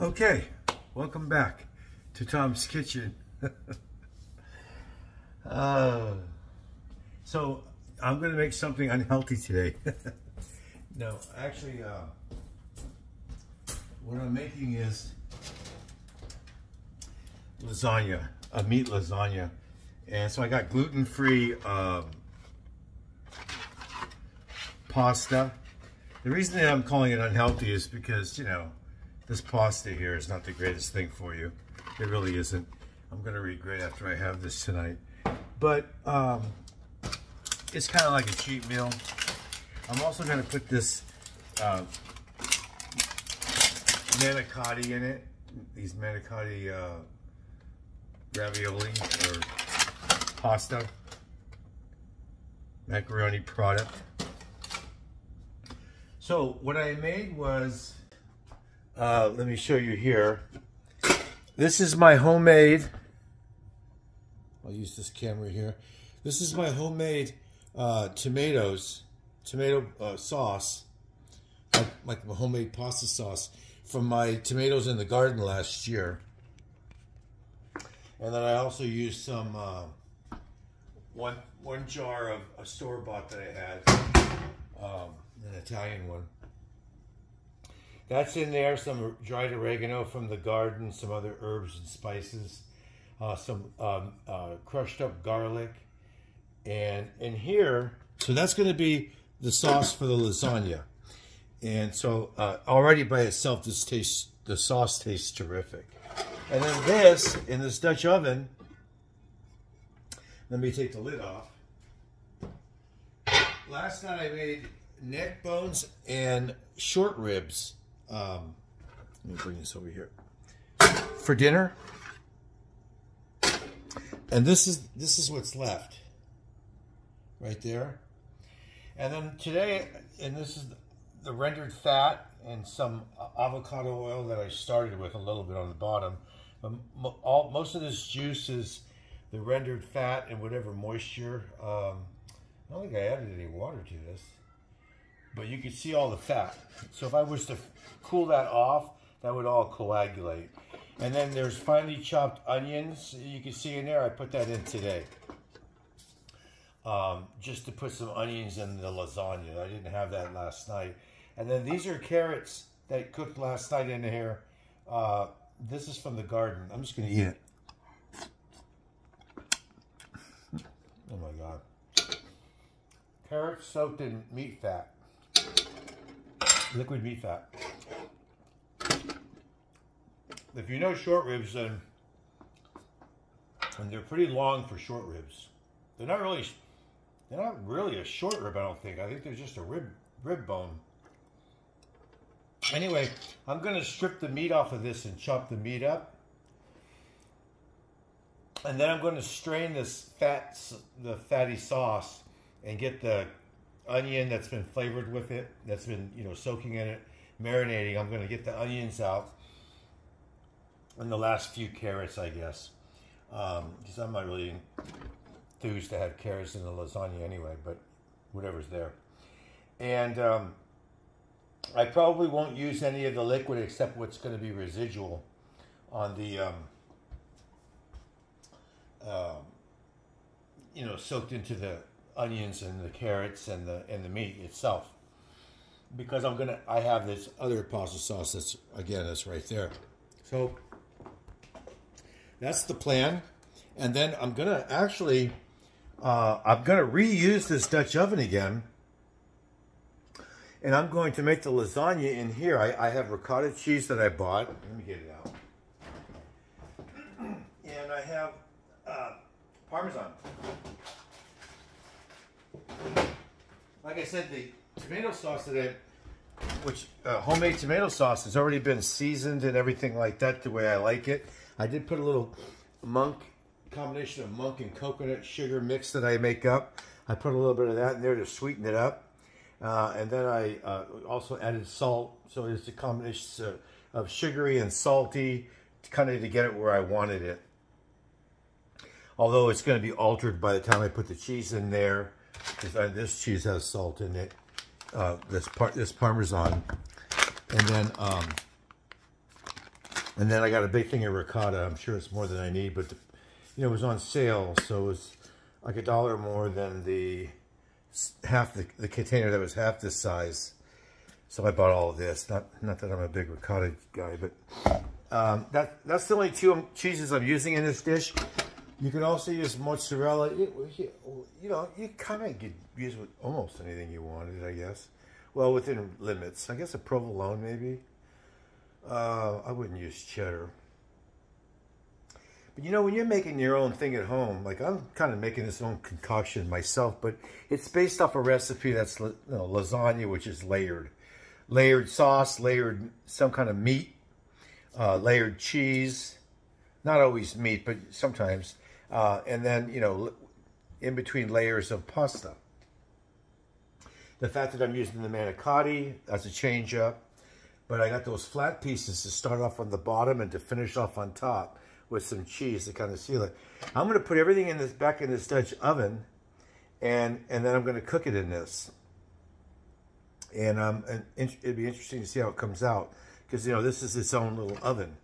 Okay, welcome back to Tom's Kitchen. So I'm going to make something unhealthy today. No, actually, what I'm making is lasagna, a meat lasagna. And so I got gluten-free pasta. The reason that I'm calling it unhealthy is because, you know, this pasta here is not the greatest thing for you. It really isn't. I'm going to regret after I have this tonight. But it's kind of like a cheat meal. I'm also going to put this manicotti in it. These manicotti ravioli or pasta, macaroni product. So what I made was, let me show you here. This is my homemade, I'll use this camera here. This is my homemade tomato sauce, like my homemade pasta sauce from my tomatoes in the garden last year. And then I also used some, one jar of a store-bought that I had, an Italian one. That's in there, some dried oregano from the garden, some other herbs and spices, some crushed up garlic. And in here, so that's going to be the sauce for the lasagna. And so already by itself, the sauce tastes terrific. And then this, in this Dutch oven, let me take the lid off. Last night I made neck bones and short ribs. Let me bring this over here for dinner. And this is what's left right there. And then today, and this is the rendered fat and some avocado oil that I started with a little bit on the bottom. But most of this juice is the rendered fat and whatever moisture. I don't think I added any water to this, but you can see all the fat. So if I was to cool that off, that would all coagulate. And then there's finely chopped onions. You can see in there, I put that in today. Just to put some onions in the lasagna. I didn't have that last night. And then these are carrots that I cooked last night in here. This is from the garden. I'm just going to eat it. Oh my God. Carrots soaked in meat fat. Liquid meat fat. If you know short ribs, then, and they're pretty long for short ribs. They're not really a short rib, I don't think. I think they're just a rib bone. Anyway, I'm going to strip the meat off of this and chop the meat up. And then I'm going to strain this the fatty sauce and get the onion that's been flavored with it, that's been, you know, soaking in it, marinating. I'm going to get the onions out and the last few carrots, I guess, because I'm not really enthused to have carrots in the lasagna anyway, but whatever's there. And I probably won't use any of the liquid except what's going to be residual on the you know, soaked into the onions and the carrots and the meat itself, because I have this other pasta sauce that's right there. So that's the plan. And then I'm gonna actually reuse this Dutch oven again, and I'm going to make the lasagna in here. I have ricotta cheese that I bought. Let me get it out. And I have Parmesan. Like I said, the tomato sauce homemade tomato sauce has already been seasoned and everything like that the way I like it. I did put a little combination of monk and coconut sugar mix that I make up. I put a little bit of that in there to sweeten it up. And then I also added salt. So it's a combination of sugary and salty, kind of to get it where I wanted it. Although it's going to be altered by the time I put the cheese in there, because this cheese has salt in it. This Parmesan, and then And then I got a big thing of ricotta. I'm sure it's more than I need, but you know, it was on sale, so it was like $1 more than the half the container that was half this size. So I bought all of this. Not that I'm a big ricotta guy, but that's the only two cheeses I'm using in this dish. You can also use mozzarella. You know, you kind of could use with almost anything you wanted, I guess. Well, within limits. I guess a provolone, maybe. I wouldn't use cheddar. But you know, when you're making your own thing at home, like I'm kind of making this own concoction myself, but it's based off a recipe that's, you know, lasagna, which is layered. Layered sauce, layered some kind of meat, layered cheese. Not always meat, but sometimes. And then, you know, in between layers of pasta. The fact that I'm using the manicotti, that's a change up. But I got those flat pieces to start off on the bottom and to finish off on top with some cheese to kind of seal it. I'm going to put everything in this back in this Dutch oven, and then I'm going to cook it in this. And it'd be interesting to see how it comes out, because you know this is its own little oven,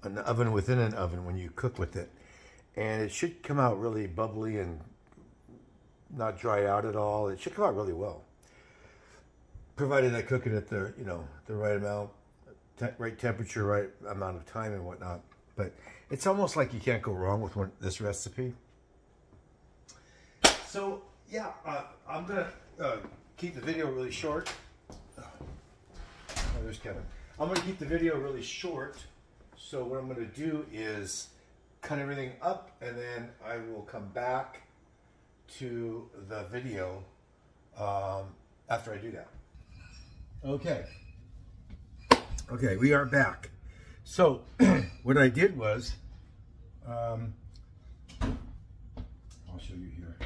an oven within an oven when you cook with it, and it should come out really bubbly and not dry out at all. It should come out really well, provided I cook it at the, you know, the right amount, right temperature, right amount of time and whatnot. But it's almost like you can't go wrong with this recipe. So yeah, I'm gonna keep the video really short. Oh, there's Kevin. I'm gonna keep the video really short. So what I'm gonna do is cut everything up, and then I will come back to the video after I do that. Okay, we are back. So what I did was, I'll show you here.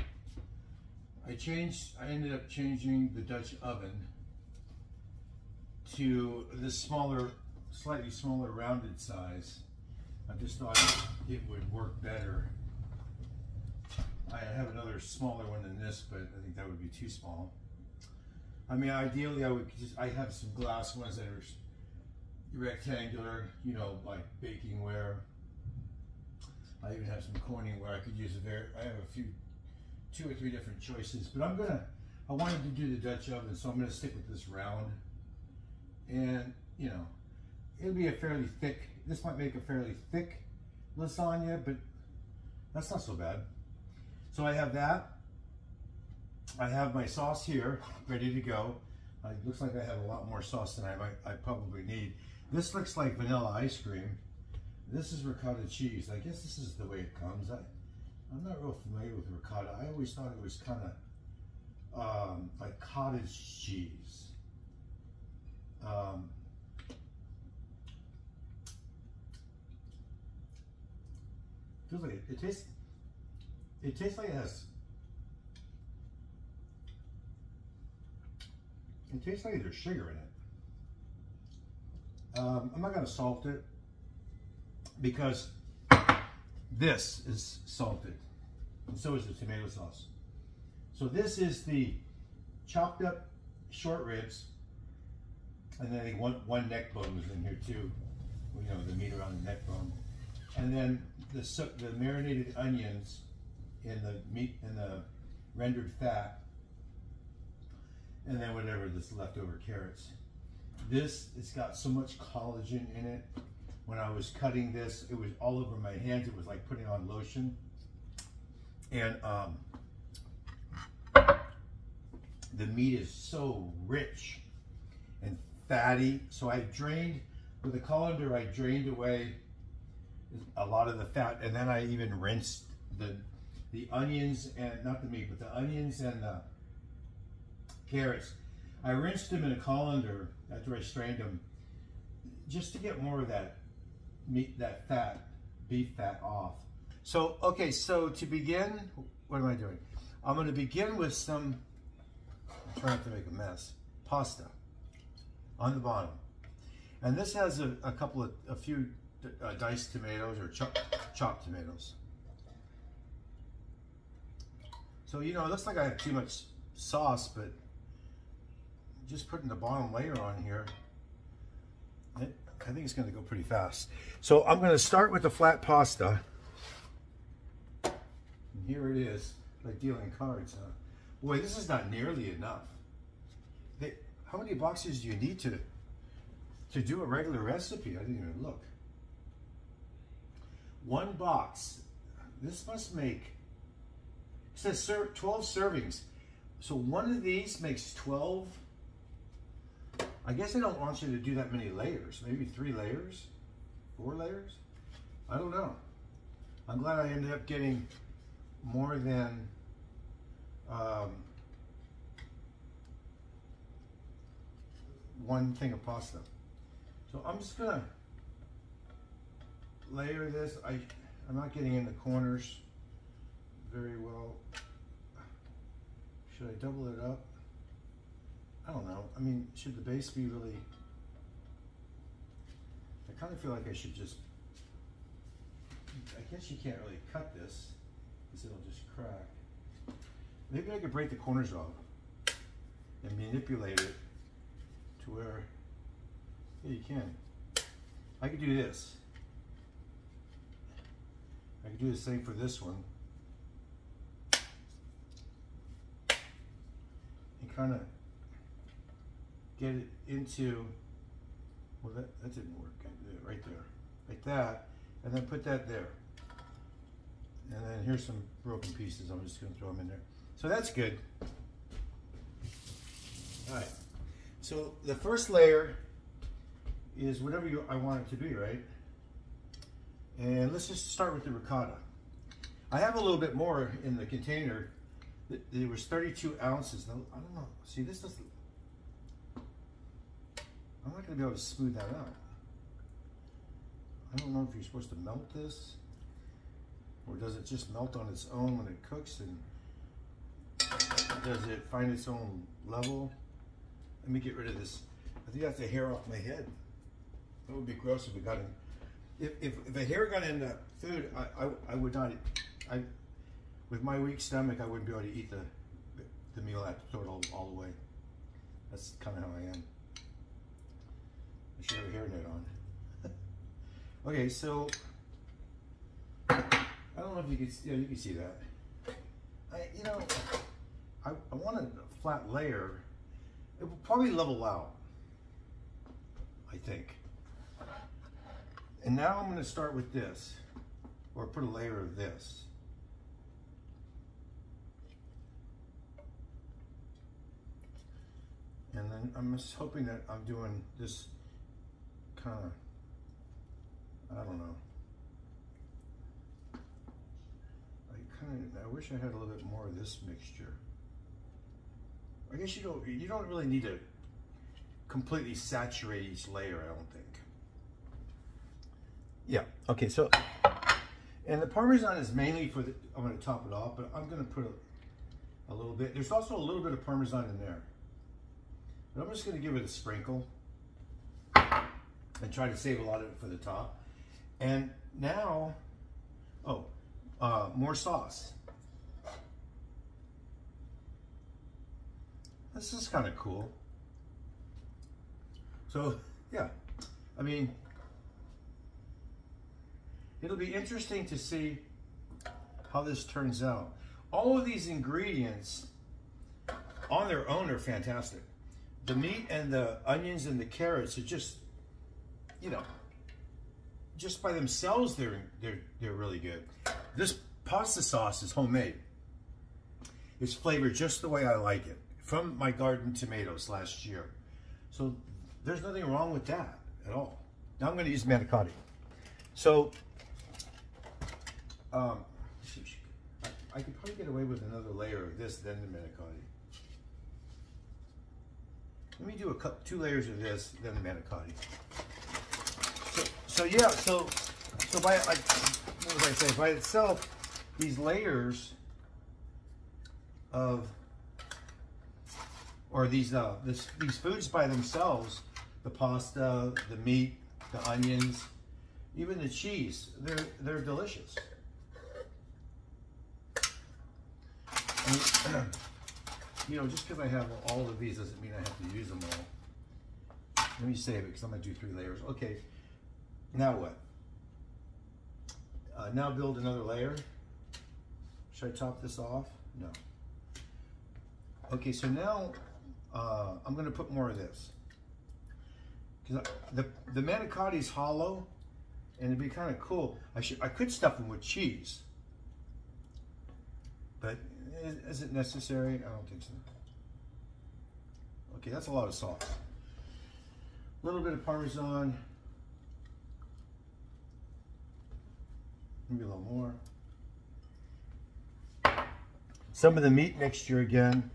I ended up changing the Dutch oven to this smaller, slightly smaller rounded size. I just thought it would work better. I have another smaller one than this, but I think that would be too small. I mean, ideally, I have some glass ones that are rectangular, you know, like baking ware. I even have some corning where I could use I have a few, 2 or 3 different choices, but I wanted to do the Dutch oven, so I'm gonna stick with this round. And, you know, it'll be a fairly thick, this might make a fairly thick lasagna, but that's not so bad. So I have that. I have my sauce here, ready to go. It looks like I have a lot more sauce than I probably need. This looks like vanilla ice cream. This is ricotta cheese. I guess this is the way it comes. I'm not real familiar with ricotta. I always thought it was kind of like cottage cheese. Feels like it tastes like it has. It tastes like there's sugar in it. I'm not going to salt it because this is salted, and so is the tomato sauce. So this is the chopped up short ribs, and then I think one neck bone was in here too. You know, the meat around the neck bone, and then the marinated onions in the meat and the rendered fat, and then whatever this leftover carrots. It's got so much collagen in it. When I was cutting this, it was all over my hands. It was like putting on lotion. And the meat is so rich and fatty. So I drained, with a colander, I drained away a lot of the fat, and then I even rinsed the onions, and not the meat, but the onions and the carrots. I rinsed them in a colander after I strained them, just to get more of that meat, that fat, beef fat off. So, okay, so to begin, what am I doing? I'm going to begin with some, I'm trying not to make a mess, pasta on the bottom. And this has a few diced tomatoes, or chopped tomatoes. So, you know, it looks like I have too much sauce, but just putting the bottom layer on here, I think it's going to go pretty fast. So I'm going to start with the flat pasta. And here it is, like dealing cards, huh? Boy, this is not nearly enough. How many boxes do you need to do a regular recipe? I didn't even look. One box. This must make, it says 12 servings. So one of these makes 12. I guess they don't want you to do that many layers. Maybe 3 layers? 4 layers? I don't know. I'm glad I ended up getting more than one thing of pasta. So I'm just gonna layer this. I'm not getting in the corners very well. Should I double it up? I don't know. I mean, should the base be really... I kind of feel like I should just... I guess you can't really cut this because it'll just crack. Maybe I could break the corners off and manipulate it to where... Yeah, you can. I could do this. I could do the same for this one. And kind of get it into, well, that didn't work. I did it right there, like that, and then put that there. And then here's some broken pieces. I'm just going to throw them in there. So that's good. All right. So the first layer is whatever I want it to be, right? And let's just start with the ricotta. I have a little bit more in the container. It was 32 ounces. Now, I don't know. See, this doesn't... I'm not going to be able to smooth that out. I don't know if you're supposed to melt this, or does it just melt on its own when it cooks, and does it find its own level? Let me get rid of this. I think that's the hair off my head. That would be gross if it got in. If the hair got in the food, I would not. With my weak stomach, I wouldn't be able to eat the meal. I have to throw it all away. That's kind of how I am. I should have a hairnet on. Okay, so I don't know if you can. Yeah, you can see that. I want a flat layer. It will probably level out, I think. And now I'm going to start with this, or put a layer of this. And then I'm just hoping that I'm doing this kind of, I don't know. I wish I had a little bit more of this mixture. I guess you don't really need to completely saturate each layer, I don't think. Yeah, okay, so, and the Parmesan is mainly for I'm going to top it off, but I'm going to put a little bit. There's also a little bit of Parmesan in there. But I'm just going to give it a sprinkle and try to save a lot of it for the top. And now, more sauce. This is kind of cool. So, yeah, I mean, it'll be interesting to see how this turns out. All of these ingredients on their own are fantastic. The meat and the onions and the carrots are just, just by themselves, they're really good. This pasta sauce is homemade. It's flavored just the way I like it, from my garden tomatoes last year. So there's nothing wrong with that at all. Now I'm going to use manicotti. So I could probably get away with another layer of this, then the manicotti. Let me do 2 layers of this, then the manicotti. So by, like, what was I saying? By itself, these layers of, or these foods by themselves, the pasta, the meat, the onions, even the cheese, they're delicious. And, just because I have all of these doesn't mean I have to use them all. Let me save it because I'm gonna do 3 layers. Okay, now what? Now build another layer. Should I top this off? No. Okay, so now I'm gonna put more of this. Because the manicotti is hollow, and it'd be kind of cool. I could stuff them with cheese, but is it necessary? I don't think so. Okay, that's a lot of sauce. A little bit of Parmesan. Maybe a little more. Some of the meat mixture again.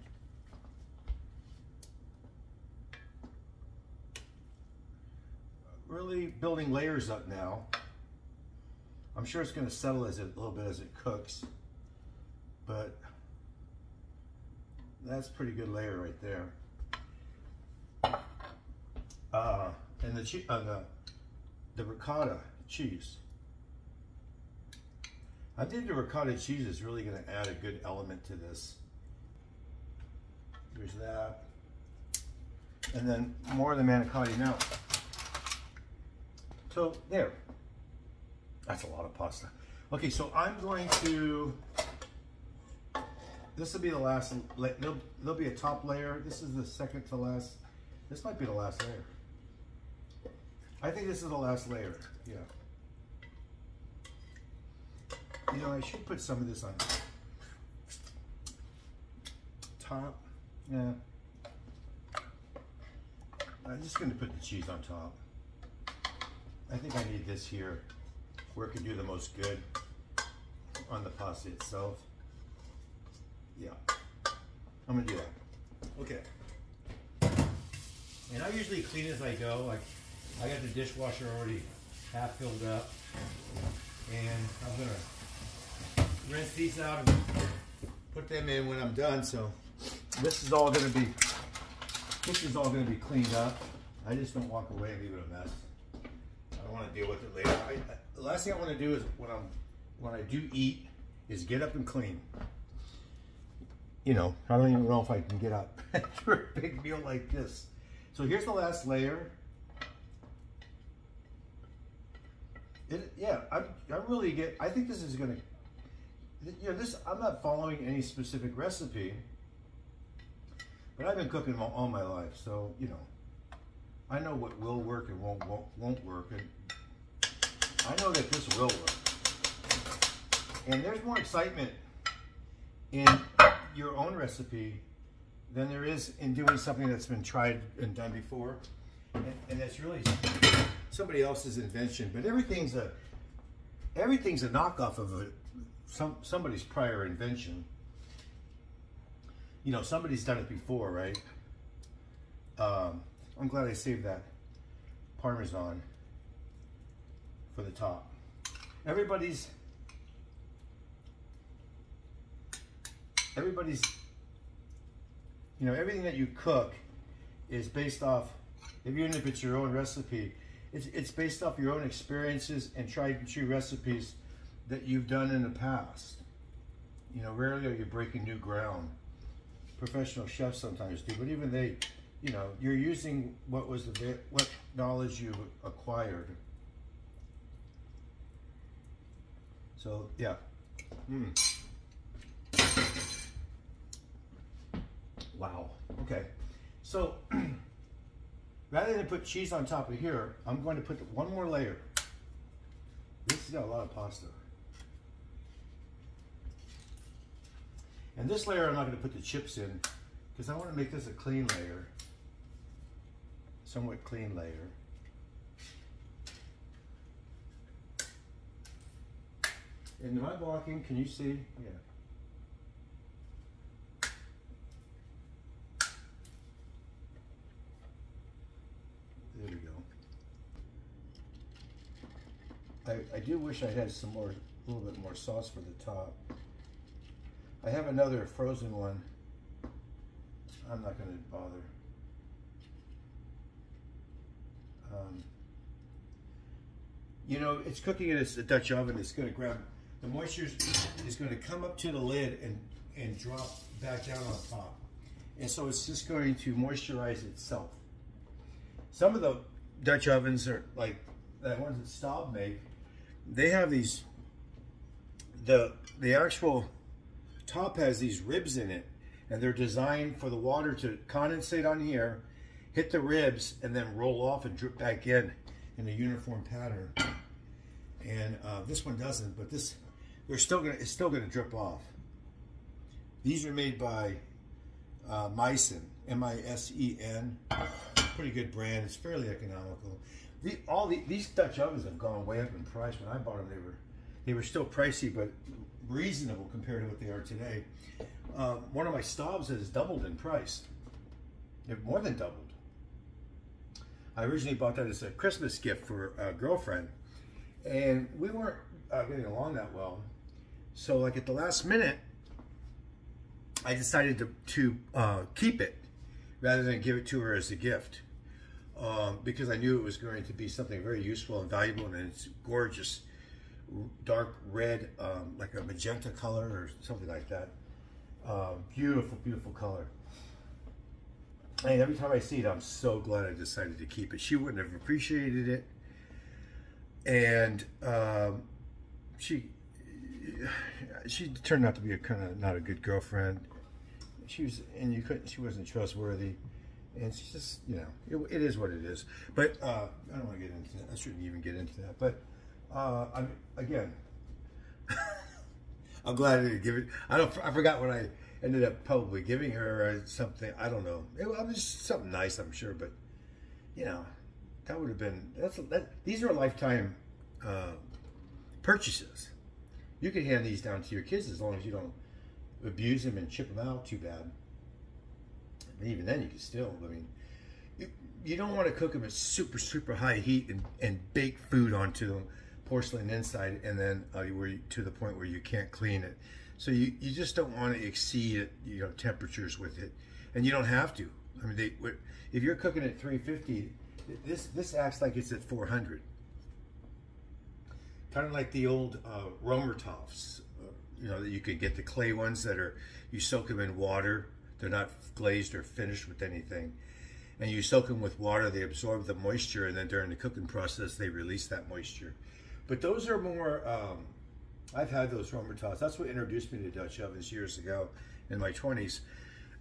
Really building layers up now. I'm sure it's going to settle a little bit as it cooks, but that's a pretty good layer right there. And the ricotta cheese. I think the ricotta cheese is really going to add a good element to this. There's that. And then more of the manicotti now. So there. That's a lot of pasta. Okay, so I'm going to, this will be the last, there'll be a top layer. This is the second to last. This might be the last layer. I think this is the last layer, yeah. You know, I should put some of this on top. Yeah. I'm just gonna put the cheese on top. I think I need this here where it can do the most good on the pasta itself. Yeah, I'm gonna do that. Okay. And I usually clean as I go. Like, I got the dishwasher already half filled up, and I'm gonna rinse these out and put them in when I'm done. So this is all gonna be cleaned up. I just don't walk away and leave it a mess. I don't want to deal with it later. The last thing I want to do is when I do eat is get up and clean. You know, I don't even know if I can get up after a big meal like this. So here's the last layer. I think this is gonna, you know, I'm not following any specific recipe, but I've been cooking all my life, so, you know, I know what will work and won't work, and I know that this will work. And there's more excitement in your own recipe than there is in doing something that's been tried and done before, and that's really somebody else's invention. But everything's a knockoff of somebody's prior invention. You know, somebody's done it before, right? I'm glad I saved that Parmesan for the top. Everybody's, you know, everything that you cook is based off, even if it's your own recipe, it's based off your own experiences and tried and true recipes that you've done in the past. You know, rarely are you breaking new ground. Professional chefs sometimes do, but even they, you know, you're using what knowledge you acquired. So yeah. Wow. Okay. So rather than put cheese on top of here, I'm going to put one more layer. This has got a lot of pasta. And this layer I'm not going to put the chips in because I want to make this a clean layer. Somewhat clean layer. And am I blocking? Can you see? Yeah. There we go. I do wish I had a little bit more sauce for the top. I have another frozen one. I'm not going to bother. You know, it's cooking in a Dutch oven. It's going to grab, the moisture is going to come up to the lid and drop back down on top. And so it's just going to moisturize itself. Some of the Dutch ovens are like the ones that Staub make. They have these. The actual top has these ribs in it, and they're designed for the water to condensate on here, hit the ribs, and then roll off and drip back in a uniform pattern. And this one doesn't, but this it's still gonna drip off. These are made by Misen, M-I-S-E-N. Pretty good brand. It's fairly economical. These Dutch ovens have gone way up in price. When I bought them, they were still pricey, but reasonable compared to what they are today. One of my Staubs has doubled in price. They've more than doubled. I originally bought that as a Christmas gift for a girlfriend, and we weren't getting along that well. So like at the last minute, I decided to keep it rather than give it to her as a gift, because I knew it was going to be something very useful and valuable, and it's gorgeous, dark red, like a magenta color or something like that. Beautiful, beautiful color. And every time I see it, I'm so glad I decided to keep it. She wouldn't have appreciated it, and she turned out to be a kind of not a good girlfriend. She wasn't trustworthy, and she's just, you know, it is what it is. But I don't want to get into that. I shouldn't even get into that. But again, I'm glad I didn't give it. I forgot what I ended up probably giving her, or something. I don't know. It was just something nice, I'm sure. But you know, that would have been these are lifetime purchases. You can hand these down to your kids as long as you don't abuse them and chip them out too bad. But even then, you can still. I mean, you don't want to cook them at super, super high heat and bake food onto them, porcelain inside, and then to the point where you can't clean it. So you just don't want to exceed, you know, temperatures with it, and you don't have to. I mean, if you're cooking at 350, this acts like it's at 400. Kind of like the old Romertoffs, you know, that you could get the clay ones that you soak them in water. They're not glazed or finished with anything. And you soak them with water, they absorb the moisture, and then during the cooking process, they release that moisture. But those are more, I've had those Romertoffs. That's what introduced me to Dutch ovens years ago in my 20s.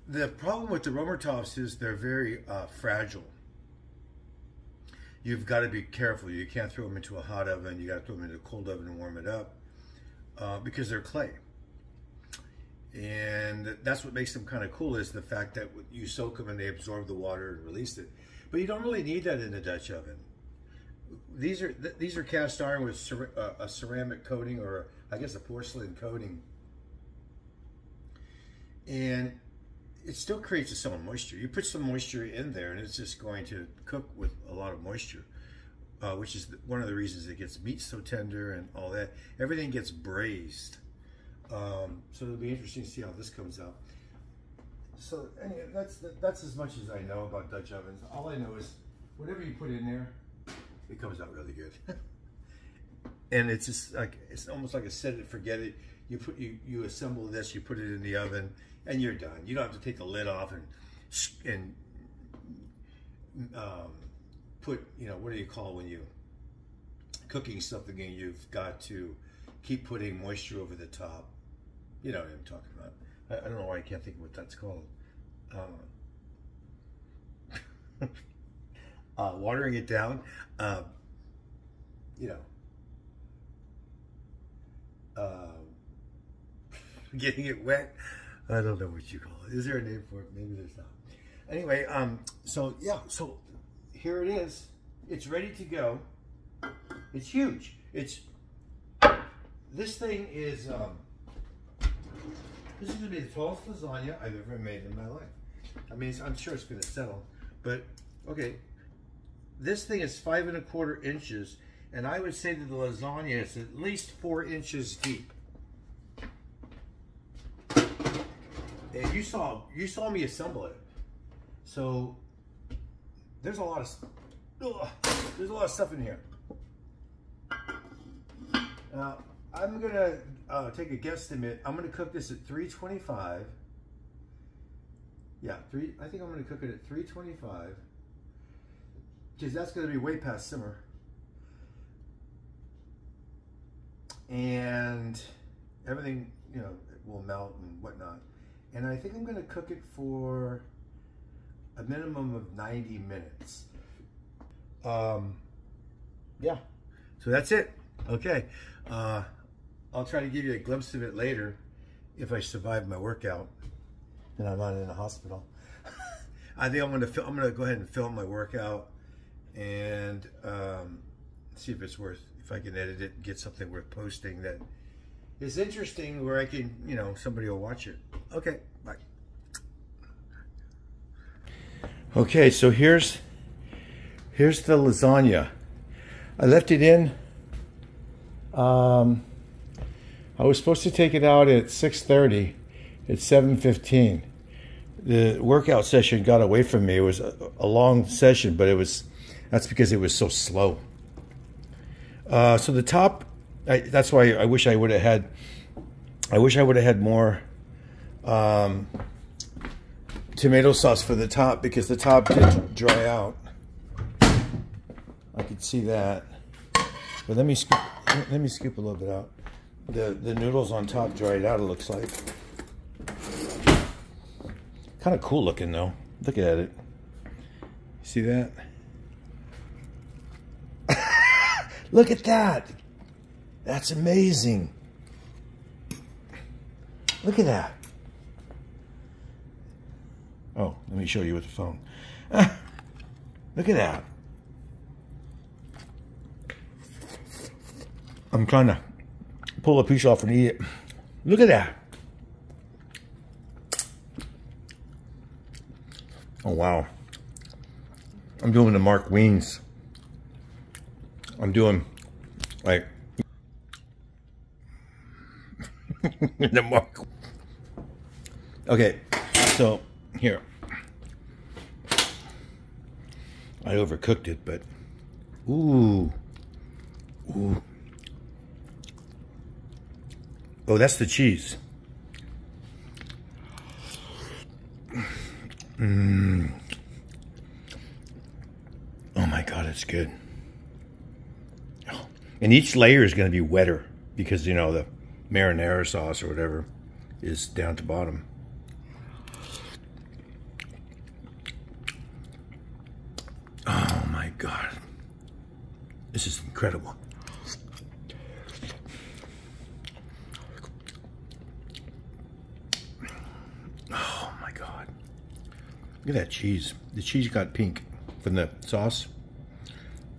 The problem with the Romertoffs is they're very fragile. You've got to be careful. You can't throw them into a hot oven. You got to throw them into a cold oven and warm it up because they're clay. And that's what makes them kind of cool, is the fact that you soak them and they absorb the water and release it. But you don't really need that in a Dutch oven. These are cast iron with a ceramic coating, or I guess a porcelain coating, and it still creates its own moisture. You put some moisture in there, and it's just going to cook with a lot of moisture, which is one of the reasons it gets meat so tender and all that. Everything gets braised. So it'll be interesting to see how this comes out. So anyway, that's as much as I know about Dutch ovens. All I know is whatever you put in there, it comes out really good. And it's just like, it's almost like a set it, forget it. You assemble this, you put it in the oven, and you're done. You don't have to take the lid off and put, you know, what do you call when you cooking something and you've got to keep putting moisture over the top. You know what I'm talking about. I don't know why I can't think of what that's called. Watering it down, you know, getting it wet. I don't know what you call it. Is there a name for it? Maybe there's not. Anyway, so yeah, so here it is. It's ready to go. It's huge. This thing is, this is gonna be the tallest lasagna I've ever made in my life. I mean, I'm sure it's gonna settle, but okay. This thing is 5 1/4 inches, and I would say that the lasagna is at least 4 inches deep. And you saw me assemble it, so there's a lot of stuff in here. Now I'm gonna take a guesstimate. I'm gonna cook this at 325. Yeah, I think I'm gonna cook it at 325. because that's going to be way past simmer. And everything, you know, will melt and whatnot. And I think I'm going to cook it for a minimum of 90 minutes. Yeah. So that's it. Okay. I'll try to give you a glimpse of it later if I survive my workout and I'm not in the hospital. I think I'm gonna go ahead and film my workout and see if it's worth, if I can edit it and get something worth posting that is interesting where I can, you know, somebody will watch it. Okay, bye. Okay, so here's the lasagna. I left it in. I was supposed to take it out at 6:30. It's 7:15. The workout session got away from me. It was a long session, but that's because it was so slow. So the top, that's why I wish I would have had. I wish I would have had more tomato sauce for the top, because the top did dry out. I could see that. But let me scoop a little bit out. The noodles on top dried out, it looks like. Kind of cool looking though. Look at it. See that? Look at that. That's amazing. Look at that. Oh, let me show you with the phone. Look at that. I'm trying to pull a piece off and eat it. Look at that. Oh, wow. I'm doing the Mark Wiens. I'm doing, like, the Mark. Okay, so, here. I overcooked it, but, ooh. Ooh. Oh, that's the cheese. Mmm. Oh my God, it's good. And each layer is going to be wetter because, you know, the marinara sauce or whatever is down to bottom. Oh my God. This is incredible. Oh my God. Look at that cheese. The cheese got pink from the sauce.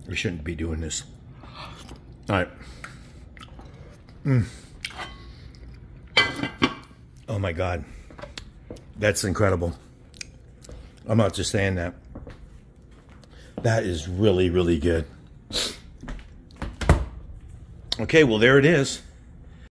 We shouldn't be doing this. All right. Oh my God. That's incredible. I'm not just saying that. That is really, really good. Okay, well, there it is.